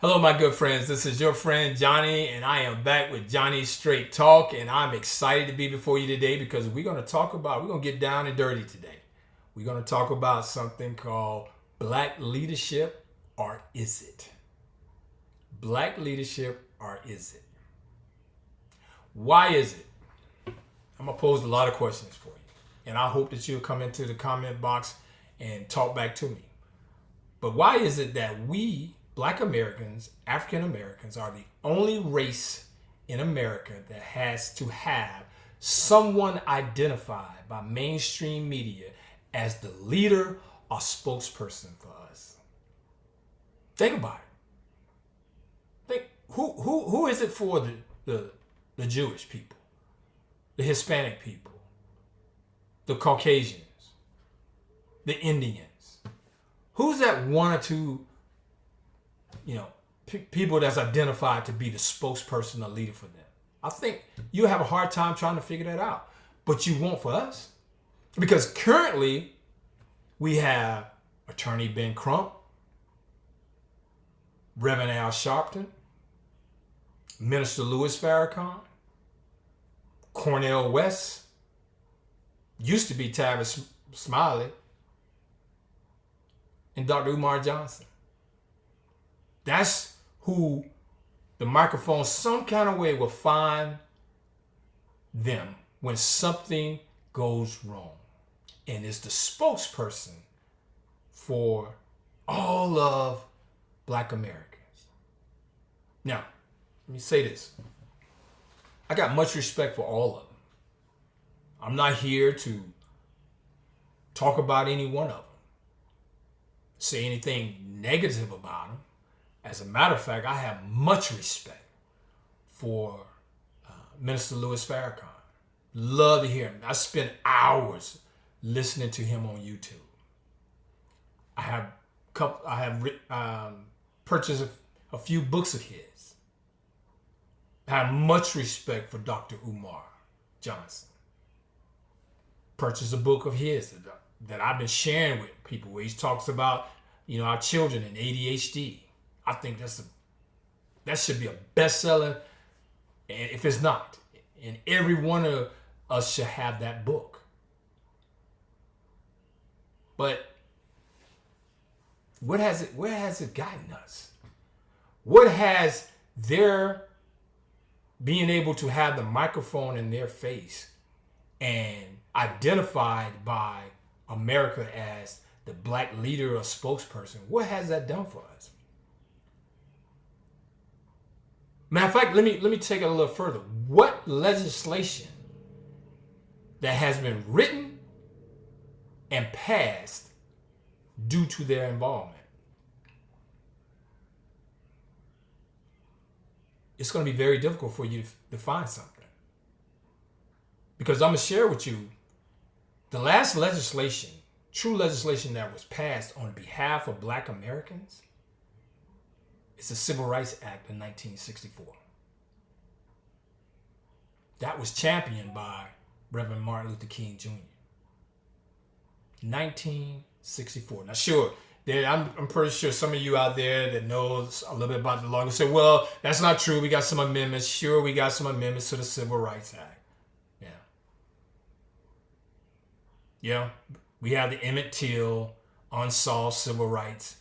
Hello, my good friends. This is your friend Johnny, and I am back with Johnny's Straight Talk. And I'm excited to be before you today because we're going to get down and dirty today. We're going to talk about something called black leadership, or is it? Black leadership, or is it? Why is it? I'm going to pose a lot of questions for you. And I hope that you'll come into the comment box and talk back to me. But why is it that we, Black Americans, African Americans, are the only race in America that has to have someone identified by mainstream media as the leader or spokesperson for us? Think about it. Think who is it for the Jewish people, the Hispanic people, the Caucasians, the Indians? Who's that one or two, people that's identified to be the spokesperson or leader for them? I think you have a hard time trying to figure that out, but you won't for us. Because currently we have Attorney Ben Crump, Reverend Al Sharpton, Minister Louis Farrakhan, Cornel West, used to be Tavis Smiley, and Dr. Umar Johnson. That's who the microphone some kind of way will find them when something goes wrong. And it's the spokesperson for all of Black Americans. Now, let me say this. I got much respect for all of them. I'm not here to talk about any one of them, say anything negative about them. As a matter of fact, I have much respect for Minister Louis Farrakhan. Love to hear him. I spend hours listening to him on YouTube. I have purchased a few books of his. I have much respect for Dr. Umar Johnson. Purchased a book of his that I've been sharing with people where he talks about, our children and ADHD. I think that should be a bestseller, and if it's not, and every one of us should have that book. But where has it gotten us? What has their being able to have the microphone in their face and identified by America as the black leader or spokesperson, what has that done for us? Matter of fact, let me take it a little further. What legislation that has been written and passed due to their involvement? It's going to be very difficult for you to find something. Because I'm going to share with you the last legislation, true legislation that was passed on behalf of Black Americans. It's the Civil Rights Act of 1964. That was championed by Reverend Martin Luther King Jr. 1964. Now, sure, I'm pretty sure some of you out there that knows a little bit about the law will say, well, that's not true. We got some amendments. Sure, we got some amendments to the Civil Rights Act. Yeah, we have the Emmett Till unsolved civil rights,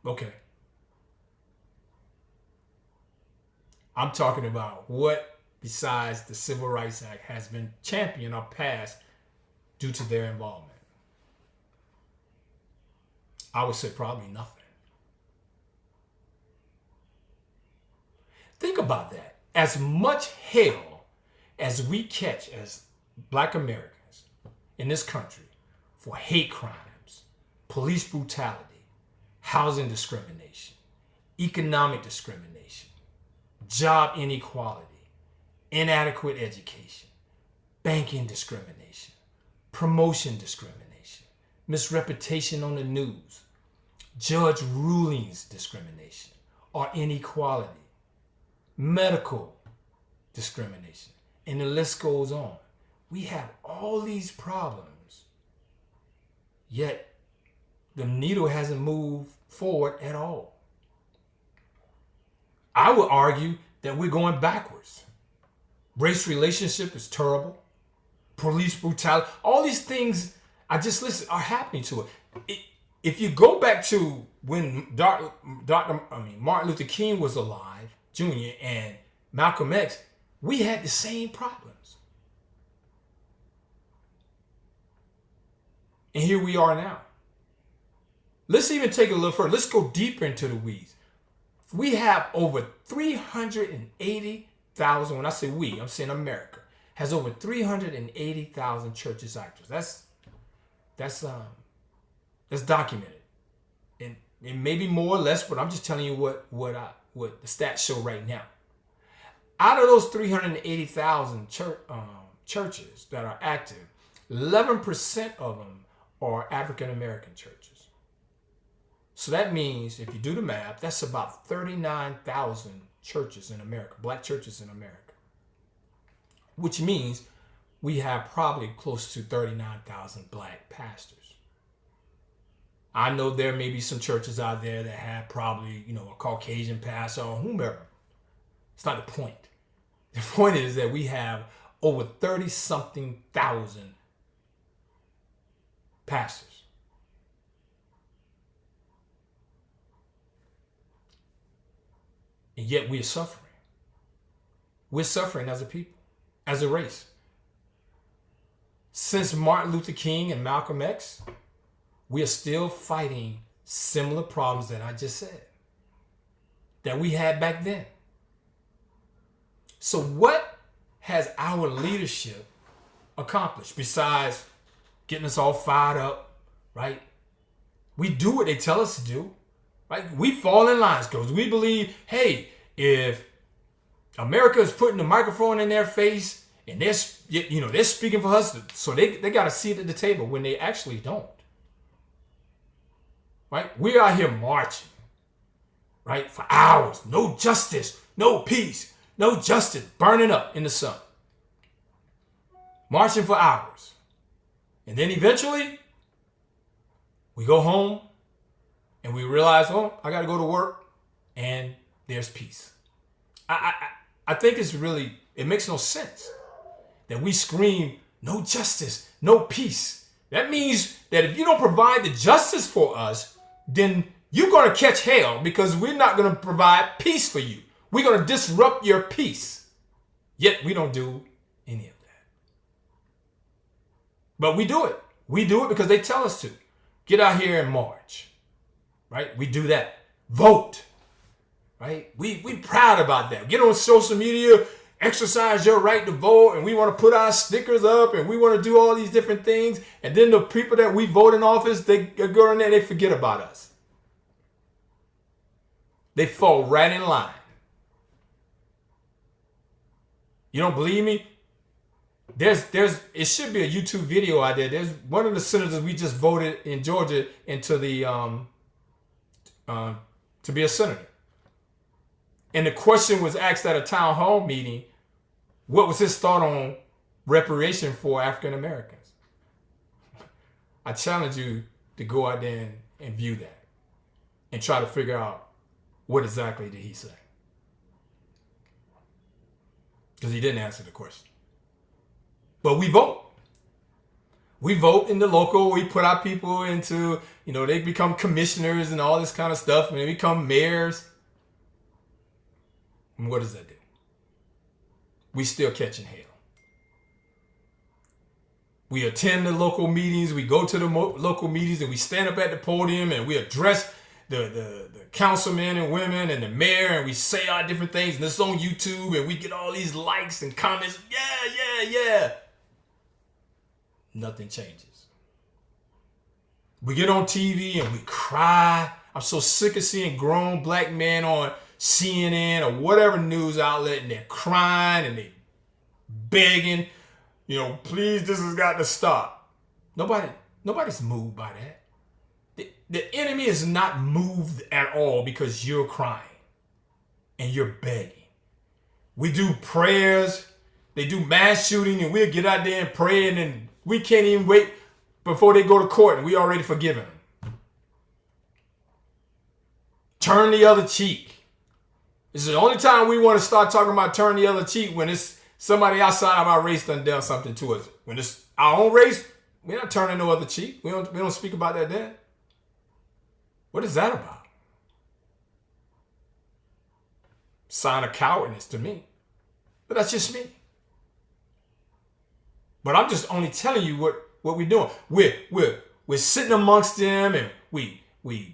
Okay. I'm talking about what besides the Civil Rights Act has been championed or passed due to their involvement. I would say probably nothing. Think about that. As much hell as we catch as Black Americans in this country for hate crimes, police brutality, housing discrimination, economic discrimination, job inequality, inadequate education, banking discrimination, promotion discrimination, misreputation on the news, judge rulings discrimination or inequality, medical discrimination, and the list goes on. We have all these problems, yet the needle hasn't moved forward at all. I would argue that we're going backwards. Race relationship is terrible. Police brutality, all these things I just listed are happening to it. If you go back to when Martin Luther King was alive, Jr., and Malcolm X, we had the same problems. And here we are now. Let's even take a little further. Let's go deeper into the weeds. We have over 380,000, when I say we, I'm saying America, has over 380,000 churches active. That's documented. And it may be more or less, but I'm just telling you what the stats show right now. Out of those 380,000 churches that are active, 11% of them are African American churches. So that means, if you do the math, that's about 39,000 churches in America, black churches in America. Which means we have probably close to 39,000 black pastors. I know there may be some churches out there that have probably, a Caucasian pastor or whomever. It's not the point. The point is that we have over 30-something thousand pastors. And yet we are suffering. We're suffering as a people, as a race. Since Martin Luther King and Malcolm X, we are still fighting similar problems that I just said, that we had back then. So what has our leadership accomplished besides getting us all fired up, right? We do what they tell us to do. Right? We fall in lines because we believe, hey, if America is putting the microphone in their face and they're speaking for us, so they got a seat at the table when they actually don't. Right? We're out here marching, right, for hours. No justice, no peace, no justice, burning up in the sun. Marching for hours. And then eventually, we go home. And we realize, I got to go to work, and there's peace. I think it makes no sense that we scream, no justice, no peace. That means that if you don't provide the justice for us, then you're going to catch hell because we're not going to provide peace for you. We're going to disrupt your peace. Yet we don't do any of that. But we do it. We do it because they tell us to. Get out here and march. Right? We do that. Vote. Right? We proud about that. Get on social media, exercise your right to vote, and we want to put our stickers up, and we want to do all these different things. And then the people that we vote in office, they go in there and they forget about us. They fall right in line. You don't believe me? It should be a YouTube video out there. There's one of the senators we just voted in Georgia into the to be a senator. And the question was asked at a town hall meeting, what was his thought on reparation for African Americans? I challenge you to go out there and view that and try to figure out what exactly did he say. Because he didn't answer the question. But we vote. We vote in the local. We put our people into, they become commissioners and all this kind of stuff. And they become mayors. And what does that do? We still catching hell. We attend the local meetings. We go to the local meetings and we stand up at the podium and we address the councilmen and women and the mayor and we say our different things. And it's on YouTube and we get all these likes and comments. Yeah. Nothing changes. We get on TV and we cry. I'm so sick of seeing grown black men on CNN or whatever news outlet and they're crying and they begging, please, this has got to stop. Nobody's moved by that. The enemy is not moved at all because you're crying and you're begging. We do prayers. They do mass shooting and we'll get out there and pray and then we can't even wait before they go to court and we already forgiven them. Turn the other cheek. This is the only time we want to start talking about turn the other cheek when it's somebody outside of our race done done something to us. When it's our own race, we're not turning no other cheek. We don't speak about that then. What is that about? Sign of cowardness to me. But that's just me. But I'm just only telling you what we're doing. We're sitting amongst them and we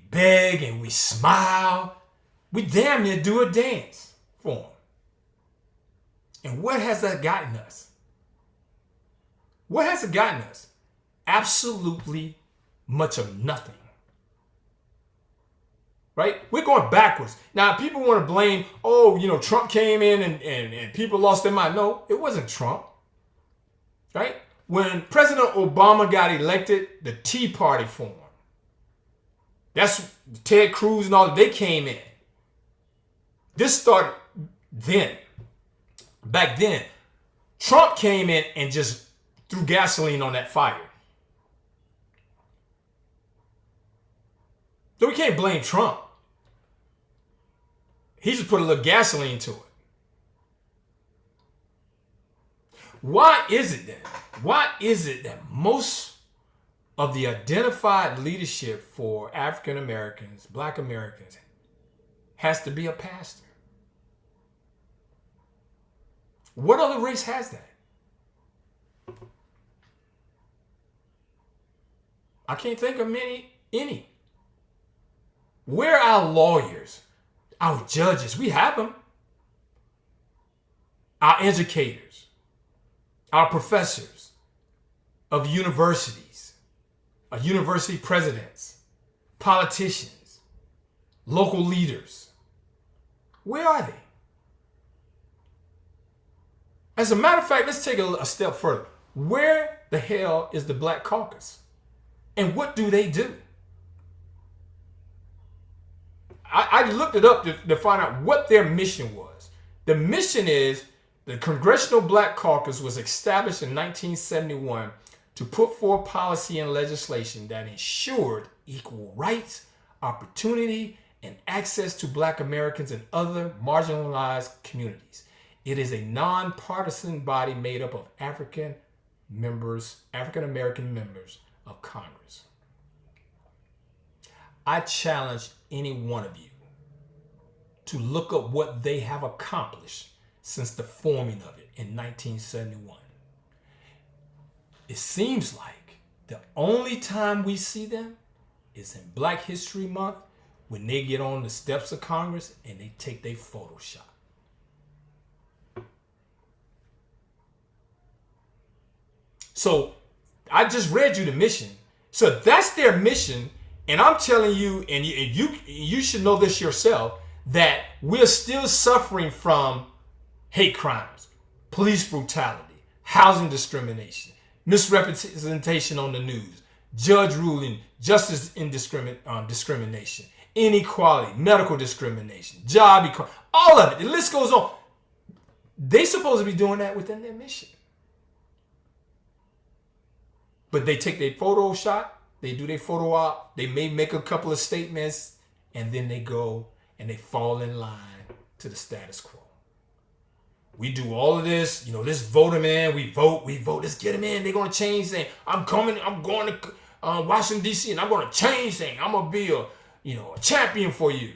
beg and we smile. We damn near do a dance for them. And what has that gotten us? What has it gotten us? Absolutely much of nothing. Right? We're going backwards. Now, people want to blame, Trump came in and people lost their mind. No, it wasn't Trump. Right? When President Obama got elected, the Tea Party formed. That's Ted Cruz and all, they came in. This started then. Back then, Trump came in and just threw gasoline on that fire. So we can't blame Trump. He just put a little gasoline to it. Why is it then? Why is it that most of the identified leadership for African Americans, Black Americans, has to be a pastor? What other race has that? I can't think of any. Where are our lawyers, our judges? We have them. Our educators, our professors of universities, our university presidents, politicians, local leaders. Where are they? As a matter of fact, let's take a step further. Where the hell is the Black Caucus? And what do they do? I looked it up to find out what their mission was. The mission is the Congressional Black Caucus was established in 1971 to put forth policy and legislation that ensured equal rights, opportunity, and access to Black Americans and other marginalized communities. It is a nonpartisan body made up of African American members of Congress. I challenge any one of you to look up what they have accomplished since the forming of it in 1971. It seems like the only time we see them is in Black History Month when they get on the steps of Congress and they take their Photoshop. So I just read you the mission. So that's their mission. And I'm telling you, and you should know this yourself, that we're still suffering from hate crimes, police brutality, housing discrimination, misrepresentation on the news, judge ruling, justice discrimination, inequality, medical discrimination, job equality, all of it. The list goes on. They're supposed to be doing that within their mission. But they take their Photoshop, they do their photo op, they may make a couple of statements, and then they go and they fall in line to the status quo. We do all of this, let's vote them in, we vote, let's get them in, they're going to change things. I'm going to Washington, D.C., and I'm going to change things. I'm going to be a champion for you.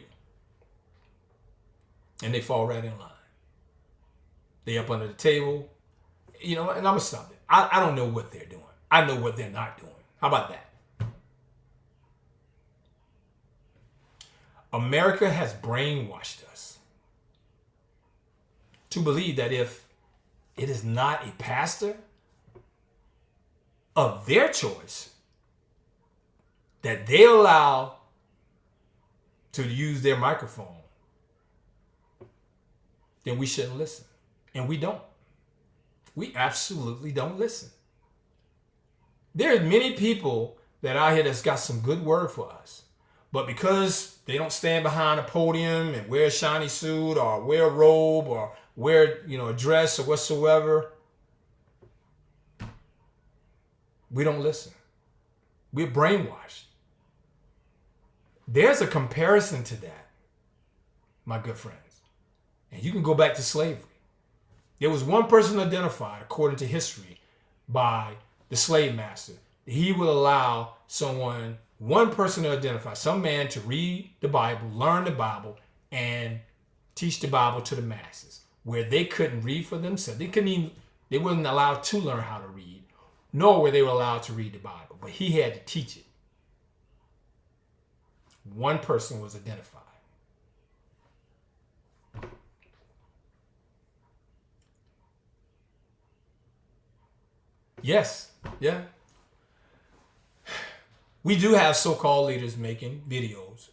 And they fall right in line. They up under the table, and I'm going to stop it. I don't know what they're doing. I know what they're not doing. How about that? America has brainwashed us to believe that if it is not a pastor of their choice that they allow to use their microphone, then we shouldn't listen. And we don't. We absolutely don't listen. There are many people that out here that's got some good word for us. But because they don't stand behind a podium and wear a shiny suit or wear a robe or wear, a dress or whatsoever, we don't listen. We're brainwashed. There's a comparison to that, my good friends. And you can go back to slavery. There was one person identified, according to history, by the slave master. He would allow one person to identify, some man to read the Bible, learn the Bible, and teach the Bible to the masses, where they couldn't read for themselves. They weren't allowed to learn how to read, nor were they allowed to read the Bible. But he had to teach it. One person was identified. Yes, yeah. We do have so-called leaders making videos.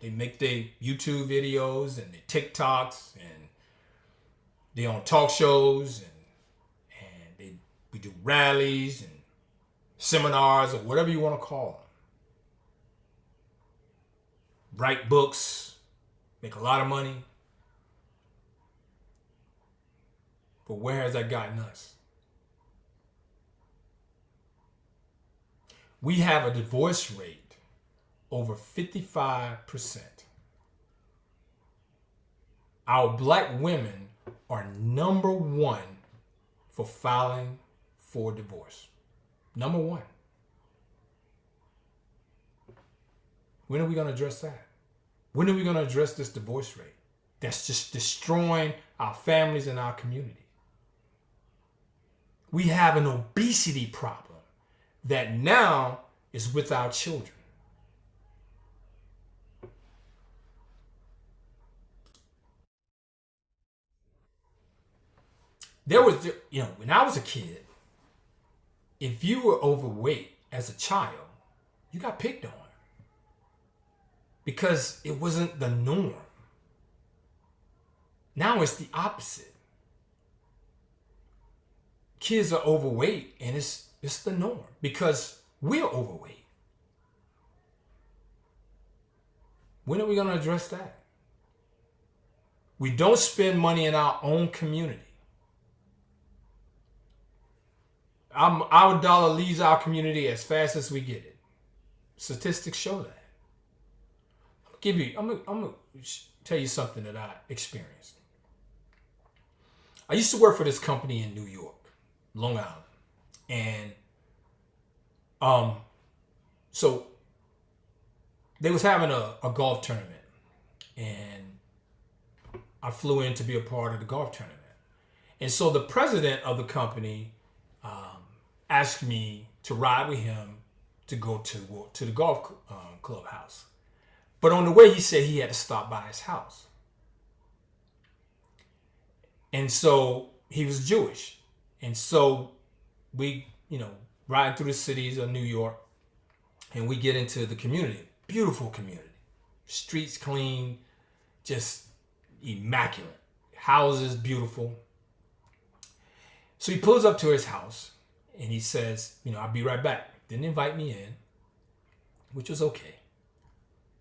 They make their YouTube videos and their TikToks, and they on talk shows, and we do rallies and seminars or whatever you want to call them. Write books, make a lot of money. But where has that gotten us? We have a divorce rate over 55%. Our black women are number one for filing for divorce. Number one. When are we going to address that? When are we going to address this divorce rate that's just destroying our families and our community? We have an obesity problem that now is with our children. When I was a kid, if you were overweight as a child, you got picked on because it wasn't the norm. Now it's the opposite. Kids are overweight and it's the norm because we're overweight. When are we going to address that? We don't spend money in our own community. Our dollar leaves our community as fast as we get it. Statistics show that. I'm gonna tell you something that I experienced. I used to work for this company in New York, Long Island, and so they was having a golf tournament, and I flew in to be a part of the golf tournament. And so the president of the company asked me to ride with him to go to the golf clubhouse. But on the way, he said he had to stop by his house. And so he was Jewish. And so we, riding through the cities of New York, and we get into the community. Beautiful community. Streets clean, just immaculate. Houses beautiful. So he pulls up to his house and he says, I'll be right back. Didn't invite me in, which was okay.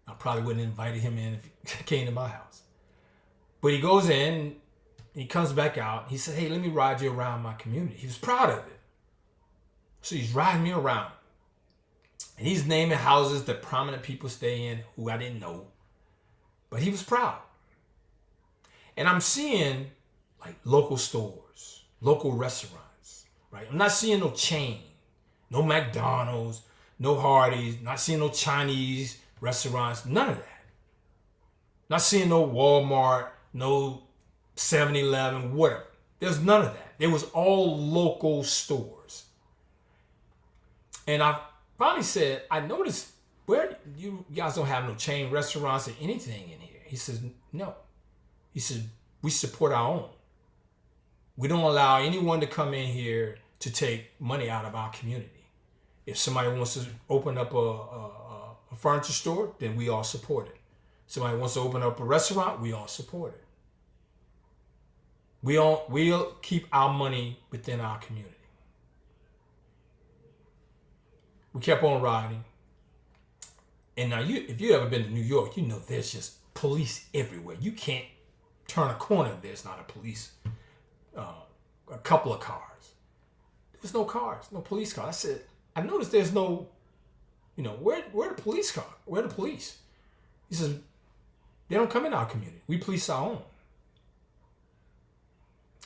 I probably wouldn't have invited him in if he came to my house. But he goes in, and he comes back out. He said, hey, let me ride you around my community. He was proud of it. So he's riding me around. And he's naming houses that prominent people stay in who I didn't know. But he was proud. And I'm seeing like local stores, local restaurants, right? I'm not seeing no chain, no McDonald's, no Hardee's, not seeing no Chinese restaurants, none of that. Not seeing no Walmart, no 7-Eleven, whatever. There's none of that. It was all local stores. And I finally said, I noticed, where you guys don't have no chain restaurants or anything in here. He says, no. He said, we support our own. We don't allow anyone to come in here to take money out of our community. If somebody wants to open up a furniture store, then we all support it. Somebody wants to open up a restaurant, we all support it. We'll keep our money within our community. We kept on riding. And now if you've ever been to New York, there's just police everywhere. You can't turn a corner if there's not a police, a couple of cars. There's no cars, no police cars. I said, I noticed there's no, where the police car? Where the police? He says, they don't come in our community. We police our own.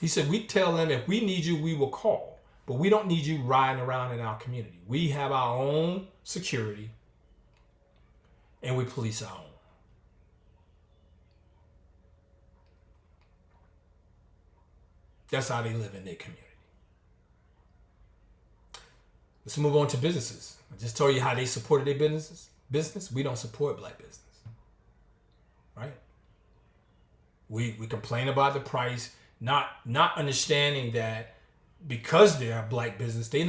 He said, we tell them if we need you, we will call. But we don't need you riding around in our community. We have our own security and we police our own. That's how they live in their community. Let's move on to businesses. I just told you how they supported their business. We don't support black business. Right? We complain about the price, not understanding that because they're a black business, they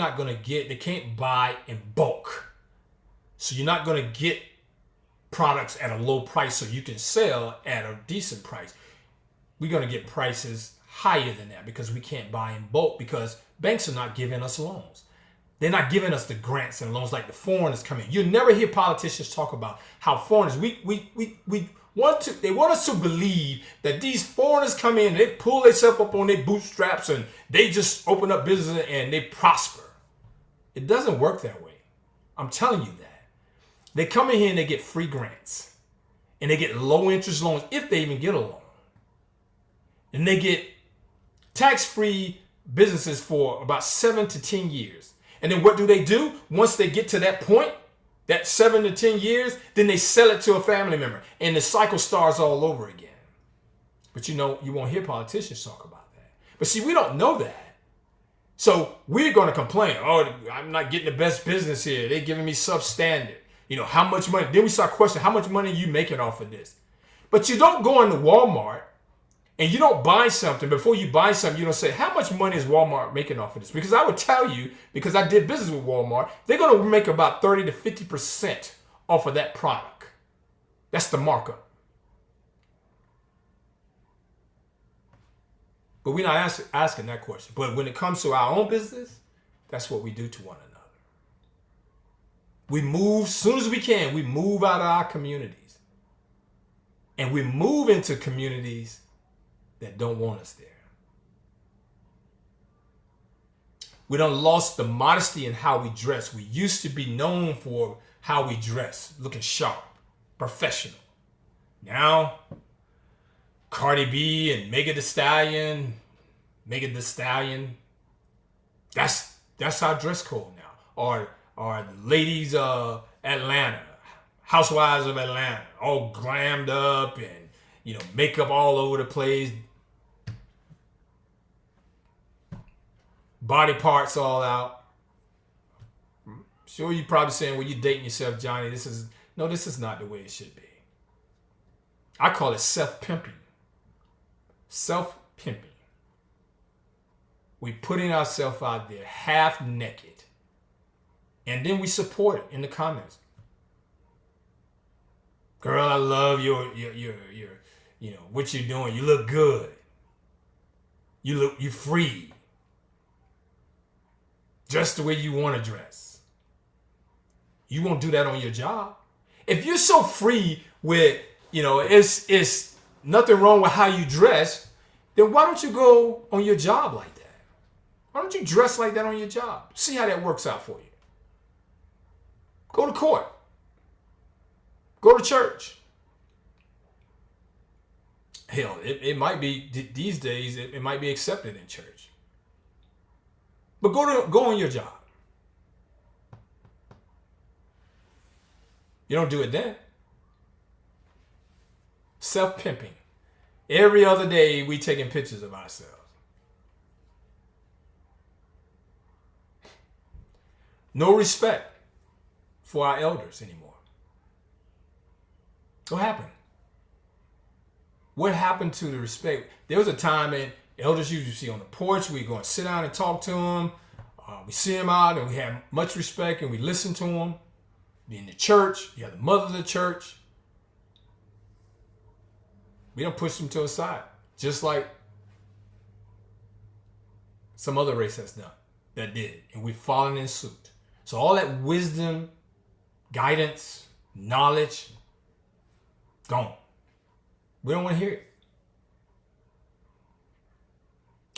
can't buy in bulk. So you're not going to get products at a low price so you can sell at a decent price. We're going to get prices higher than that because we can't buy in bulk because banks are not giving us loans. They're not giving us the grants and loans like the foreigners come in. You never hear politicians talk about how foreigners, they want us to believe that these foreigners come in, they pull themselves up on their bootstraps and they just open up business and they prosper. It doesn't work that way. I'm telling you that. They come in here and they get free grants and they get low interest loans if they even get a loan. And they get tax-free businesses for about 7 to 10 years. And then what do? Once they get to that point, that 7 to 10 years, then they sell it to a family member. And the cycle starts all over again. But you won't hear politicians talk about that. But see, we don't know that. So we're going to complain. Oh, I'm not getting the best business here. They're giving me substandard. How much money? Then we start questioning, how much money are you making off of this? But you don't go into Walmart and you don't buy something. Before you buy something, you don't say, how much money is Walmart making off of this? Because I would tell you, because I did business with Walmart, they're going to make about 30 to 50% off of that product. That's the markup. But we're not asking that question. But when it comes to our own business, that's what we do to one another. We move, as soon as we can, we move out of our communities. And we move into communities that don't want us there. We done lost the modesty in how we dress. We used to be known for how we dress, looking sharp, professional. Now, Cardi B and Megan Thee Stallion, that's our dress code now. Or the ladies of Atlanta, housewives of Atlanta, all glammed up and makeup all over the place. Body parts all out. Sure, you're probably saying, well, you're dating yourself, Johnny. This is not the way it should be. I call it self-pimping. Self-pimping. We putting ourselves out there half naked. And then we support it in the comments. Girl, I love your what you're doing. You look good. You free. Just the way you want to dress. You won't do that on your job. If you're so free with, it's nothing wrong with how you dress, then why don't you go on your job like that? Why don't you dress like that on your job? See how that works out for you. Go to court. Go to church. Hell, it might be, these days, it might be accepted in church. But go on your job. You don't do it then. Self-pimping. Every other day we taking pictures of ourselves. No respect for our elders anymore. What happened? What happened to the respect? There was a time in elders used to see on the porch. We go and sit down and talk to them. We see them out and we have much respect and we listen to them. In the church, you have the mother of the church. We don't push them to the side, just like some other race has done, that did. And we're following in suit. So all that wisdom, guidance, knowledge, gone. We don't want to hear it.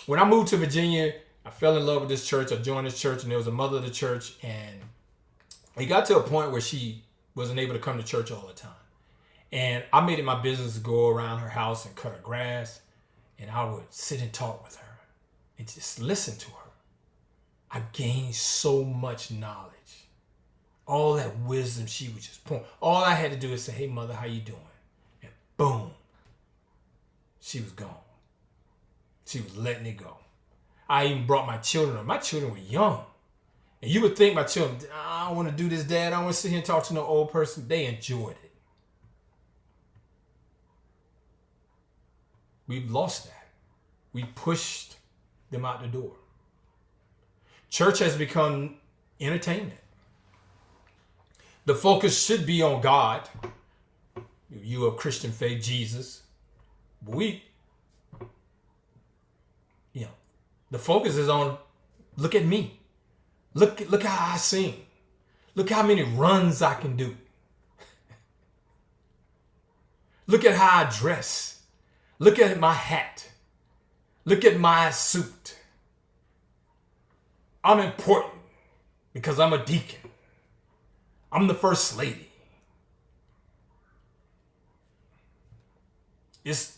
When I moved to Virginia, I fell in love with this church. I joined this church, and there was a mother of the church, and it got to a point where she wasn't able to come to church all the time. And I made it my business to go around her house and cut her grass, and I would sit and talk with her. and just listen to her. I gained so much knowledge. All that wisdom she was just pouring. All I had to do is say, hey, mother, how you doing? And boom, she was gone. She was letting it go. I even brought my children up. My children were young. And you would think my children, I don't want to do this, Dad. I don't want to sit here and talk to no old person. They enjoyed it. We've lost that. We pushed them out the door. Church has become entertainment. The focus should be on God. You of Christian faith, Jesus. But the focus is on, look at me. Look how I sing. Look how many runs I can do. Look at how I dress. Look at my hat. Look at my suit. I'm important because I'm a deacon. I'm the first lady. It's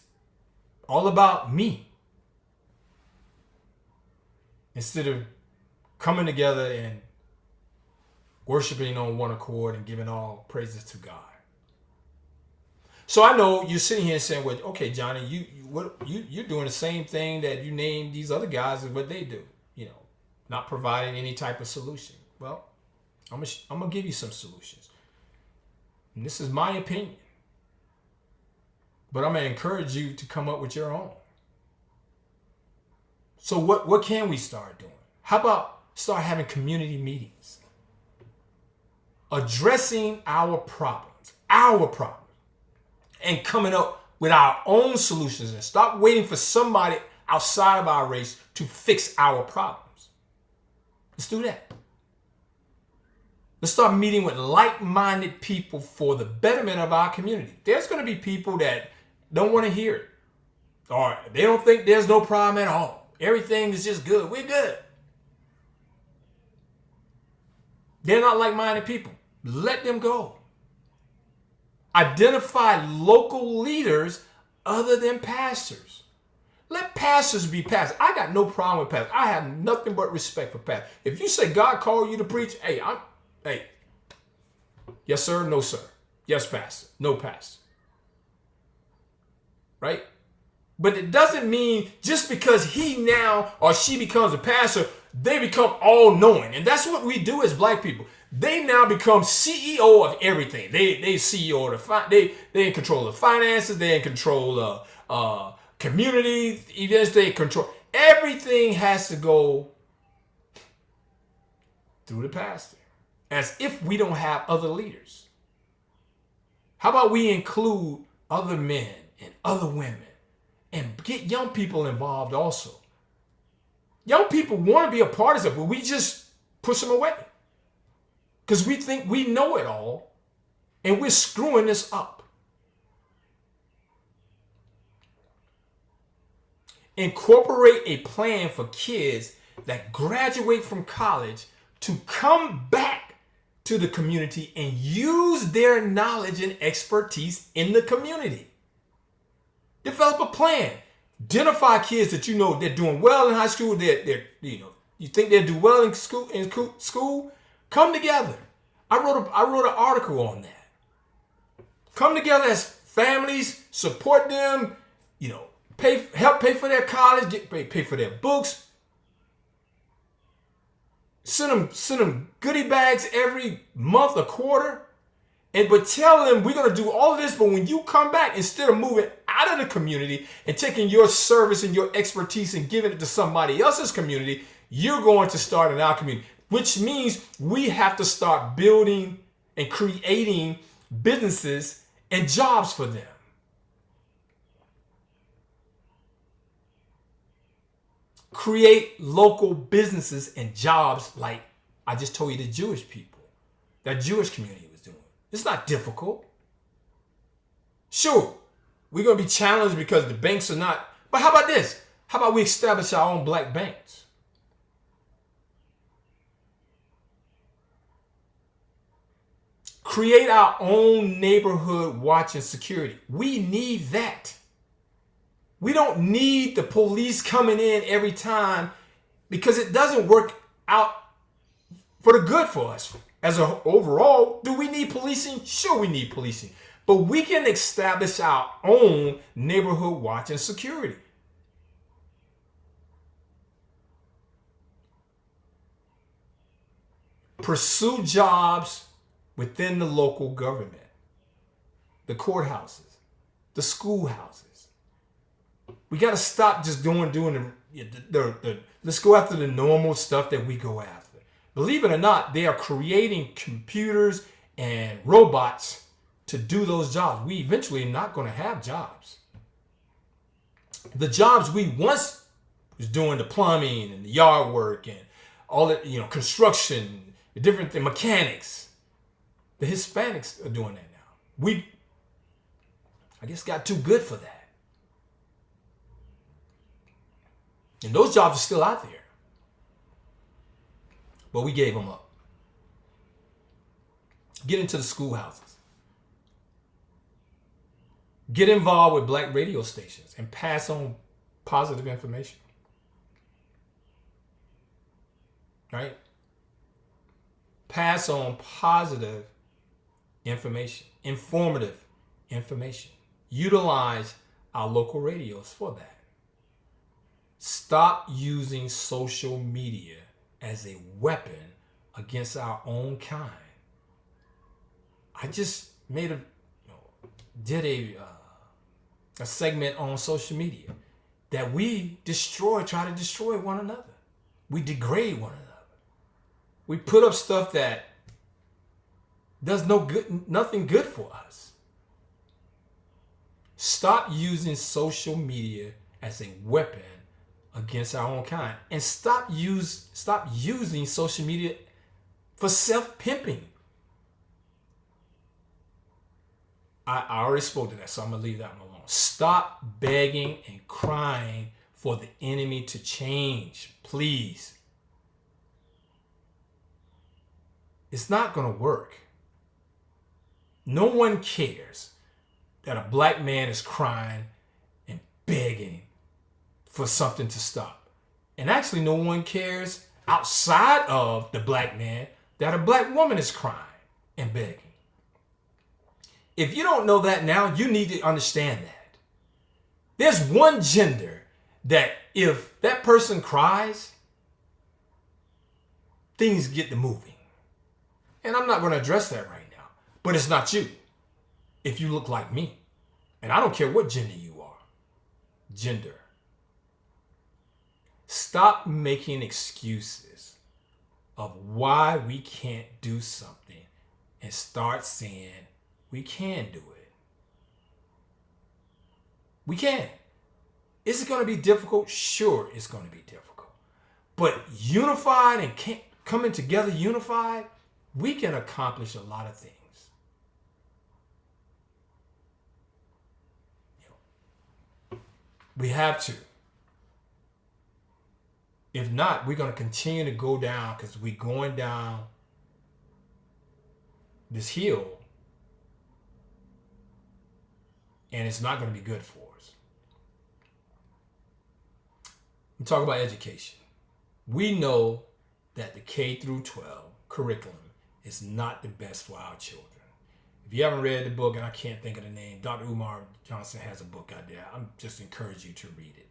all about me. Instead of coming together and worshiping on one accord and giving all praises to God. So I know you're sitting here saying, well, okay, Johnny, you're doing the same thing that you named these other guys and what they do, not providing any type of solution. Well, I'm gonna give you some solutions. And this is my opinion. But I'm gonna encourage you to come up with your own. So what can we start doing? How about start having community meetings? Addressing our problems, and coming up with our own solutions, and stop waiting for somebody outside of our race to fix our problems. Let's do that. Let's start meeting with like-minded people for the betterment of our community. There's going to be people that don't want to hear it, or they don't think there's no problem at all. Everything is just good. We're good. They're not like-minded people. Let them go. Identify local leaders other than pastors. Let pastors be pastors. I got no problem with pastors. I have nothing but respect for pastors. If you say God called you to preach, hey, yes, sir, no, sir. Yes, pastor, no, pastor. Right? But it doesn't mean just because he now or she becomes a pastor, they become all-knowing. And that's what we do as black people. They now become CEO of everything. They CEO of they in control of finances. They're in control of community events. They control everything. Has to go through the pastor, as if we don't have other leaders. How about we include other men and other women and get young people involved also? Young people want to be a part of it, but we just push them away. Because we think we know it all, and we're screwing this up. Incorporate a plan for kids that graduate from college to come back to the community and use their knowledge and expertise in the community. Develop a plan. Identify kids that you know they're doing well in high school. You think they'll do well in school. Come together. I wrote an article on that. Come together as families, support them, help pay for their college, pay for their books. Send them goodie bags every month, a quarter. But tell them we're going to do all of this, but when you come back, instead of moving out of the community and taking your service and your expertise and giving it to somebody else's community, you're going to start in our community. Which means we have to start building and creating businesses and jobs for them. Create local businesses and jobs like I just told you the Jewish people, that Jewish community was doing. It's not difficult. Sure, we're going to be challenged because the banks are not. But how about this? How about we establish our own black banks? Create our own neighborhood watch and security. We need that. We don't need the police coming in every time because it doesn't work out for the good for us. As a overall, do we need policing? Sure, we need policing. But we can establish our own neighborhood watch and security. Pursue jobs within the local government, the courthouses, the schoolhouses. We got to stop just doing the let's go after the normal stuff that we go after. Believe it or not, they are creating computers and robots to do those jobs. We eventually are not going to have jobs. The jobs we once was doing, the plumbing and the yard work and all that, construction, the different things, mechanics. The Hispanics are doing that now. We, I guess, got too good for that. And those jobs are still out there. But we gave them up. Get into the schoolhouses. Get involved with black radio stations and pass on positive information. Right? Pass on positive information, informative information. Utilize our local radios for that. Stop using social media as a weapon against our own kind. I just did a segment on social media that we try to destroy one another. We degrade one another. We put up stuff that does nothing good for us. Stop using social media as a weapon against our own kind, and stop using social media for self-pimping. I already spoke to that, so I'm gonna leave that one alone. Stop begging and crying for the enemy to change, please. It's not gonna work. No one cares that a black man is crying and begging for something to stop. And actually, no one cares outside of the black man that a black woman is crying and begging. If you don't know that now, you need to understand that. There's one gender that if that person cries, things get to moving. And I'm not going to address that right now. But it's not you. If you look like me. And I don't care what gender you are. Gender. Stop making excuses of why we can't do something and start saying we can do it. We can. Is it going to be difficult? Sure, it's going to be difficult. But unified and coming together unified, we can accomplish a lot of things. We have to. If not, we're going to continue to go down because we're going down this hill and it's not going to be good for us. We talk about education. We know that the K through 12 curriculum is not the best for our children. If you haven't read the book, and I can't think of the name, Dr. Umar Johnson has a book out there. I'm just encourage you to read it.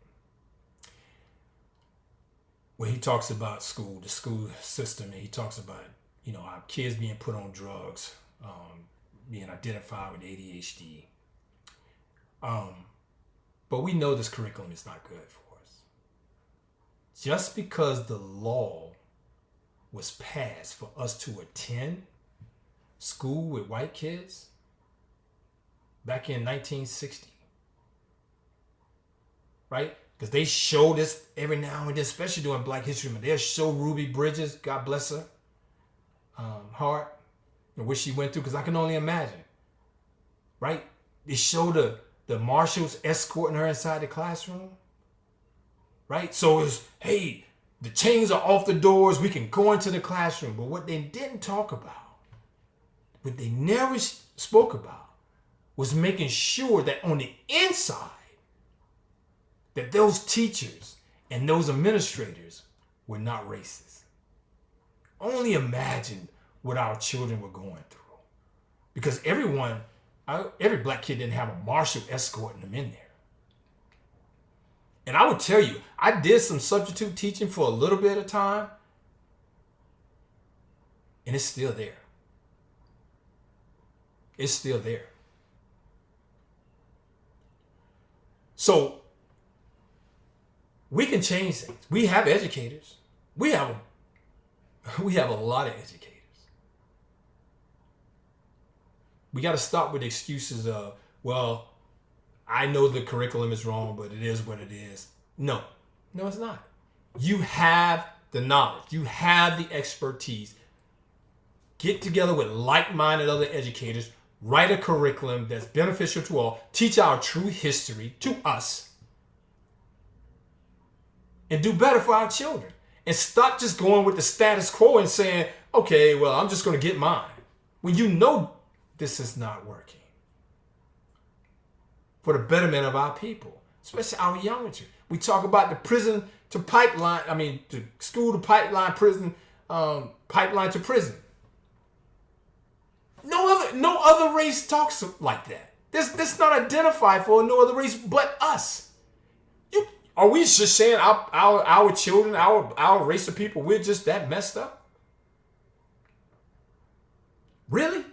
Where he talks about school, the school system, and he talks about, our kids being put on drugs, being identified with ADHD. But we know this curriculum is not good for us. Just because the law was passed for us to attend school with white kids back in 1960, right? Because they showed us every now and then, especially during Black History Month, they'll show Ruby Bridges, God bless her, heart, and what she went through, because I can only imagine, right? They show the marshals escorting her inside the classroom, right? So it's, hey, the chains are off the doors, we can go into the classroom. But what they didn't talk about, what they never spoke about, was making sure that on the inside, that those teachers and those administrators were not racist. Only imagine what our children were going through. Because every black kid didn't have a marshal escorting them in there. And I would tell you, I did some substitute teaching for a little bit of time, and it's still there. It's still there. So we can change things. We have educators. We have a lot of educators. We got to stop with excuses of, well, I know the curriculum is wrong, but it is what it is. No, it's not. You have the knowledge. You have the expertise. Get together with like-minded other educators. Write a curriculum that's beneficial to all. Teach our true history to us. And do better for our children. And stop just going with the status quo and saying, okay, well, I'm just going to get mine. When you know this is not working. For the betterment of our people, especially our younger children. We talk about the prison to pipeline, the school to pipeline, prison, pipeline to prison. No other race talks like that. This not identified for no other race but us. Are we just saying our children, our race of people, we're just that messed up? Really?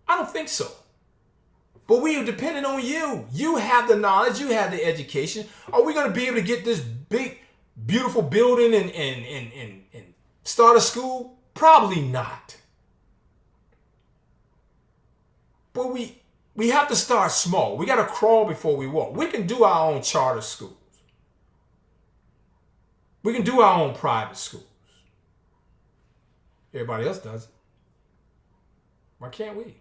I don't think so. But we are dependent on you. You have the knowledge. You have the education. Are we going to be able to get this big, beautiful building and start a school? Probably not. But we have to start small. We got to crawl before we walk. We can do our own charter schools. We can do our own private schools. Everybody else does it. Why can't we?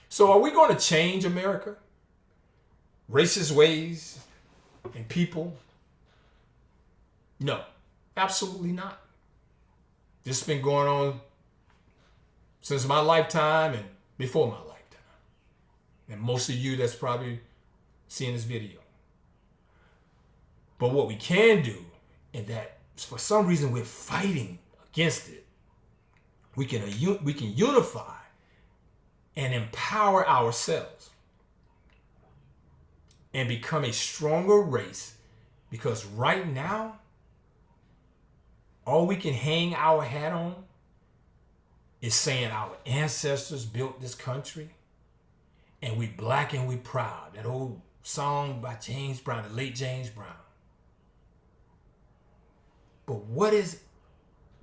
So are we going to change America? Racist ways and people? No, absolutely not. This has been going on since my lifetime and before my lifetime. And most of you that's probably seeing this video. But what we can do, and that for some reason we're fighting against it, we can unify and empower ourselves and become a stronger race, because right now, all we can hang our hat on is saying our ancestors built this country and we black and we proud. That old song by James Brown, the late James Brown. But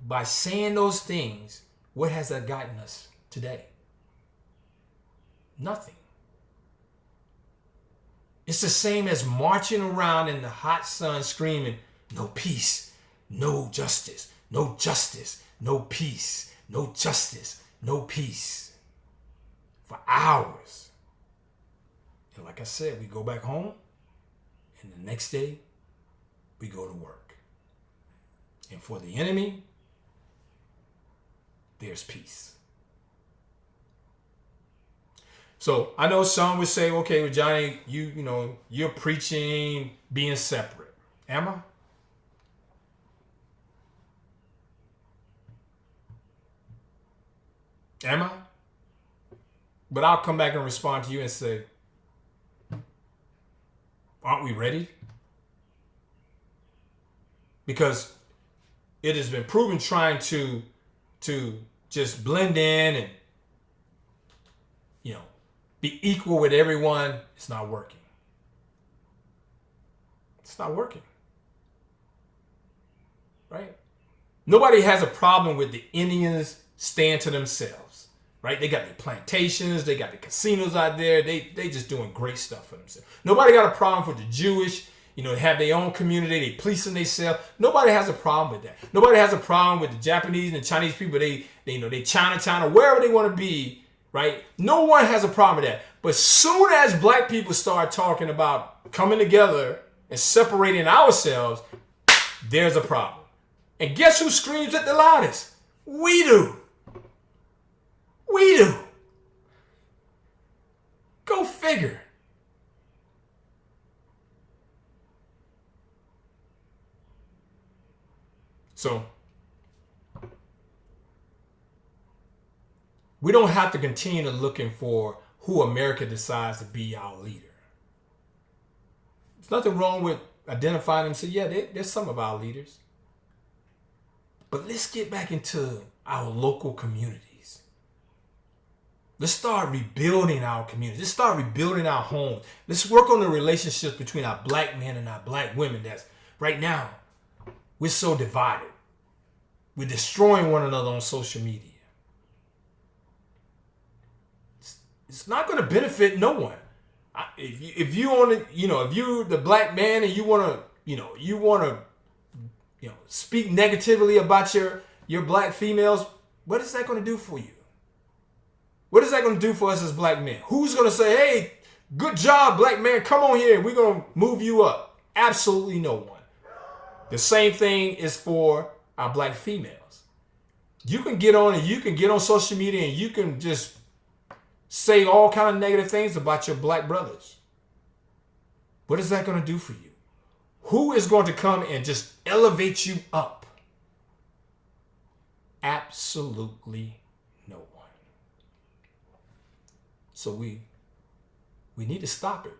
by saying those things, what has that gotten us today? Nothing. It's the same as marching around in the hot sun screaming, no peace, no justice, no justice, no peace, no justice, no peace. For hours. And like I said, we go back home and the next day we go to work. And for the enemy, there's peace. So I know some would say, okay, well, Johnny, you're preaching being separate. Am I? Am I? But I'll come back and respond to you and say, aren't we ready? Because it has been proven trying to just blend in and be equal with everyone, it's not working. It's not working. Right? Nobody has a problem with the Indians staying to themselves. Right? They got the plantations, they got the casinos out there, they just doing great stuff for themselves. Nobody got a problem with the Jewish, they have their own community, they policing themselves. Nobody has a problem with that. Nobody has a problem with the Japanese and the Chinese people, they Chinatown or wherever they want to be. Right? No one has a problem with that. But soon as black people start talking about coming together and separating ourselves, there's a problem. And guess who screams at the loudest? We do. We do. Go figure. So we don't have to continue to looking for who America decides to be our leader. There's nothing wrong with identifying and say, yeah, there's some of our leaders. But let's get back into our local communities. Let's start rebuilding our communities. Let's start rebuilding our homes. Let's work on the relationships between our black men and our black women. That's right now, we're so divided. We're destroying one another on social media. It's not going to benefit no one. If you want to, if you're the black man and you want to, speak negatively about your black females, what is that going to do for you? What is that going to do for us as black men? Who's going to say, hey, good job, black man, come on here, we're going to move you up? Absolutely no one. The same thing is for our black females. You can get on social media and you can just say all kind of negative things about your black brothers. What is that going to do for you? Who is going to come and just elevate you up? Absolutely no one. So we need to stop it.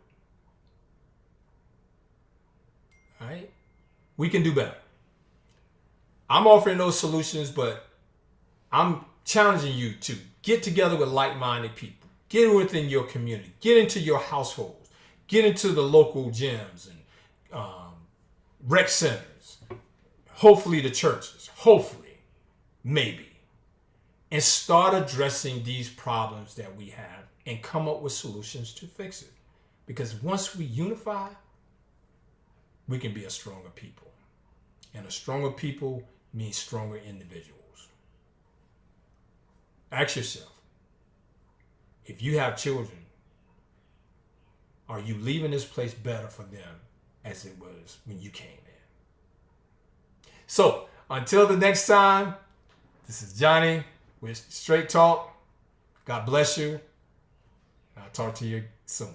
All right? We can do better. I'm offering those solutions, but I'm challenging you to get together with like-minded people. Get within your community. Get into your households. Get into the local gyms and rec centers. Hopefully the churches. Hopefully. Maybe. And start addressing these problems that we have and come up with solutions to fix it. Because once we unify, we can be a stronger people. And a stronger people means stronger individuals. Ask yourself, if you have children, are you leaving this place better for them as it was when you came in? So, until the next time, this is Johnny with Straight Talk. God bless you. I'll talk to you soon.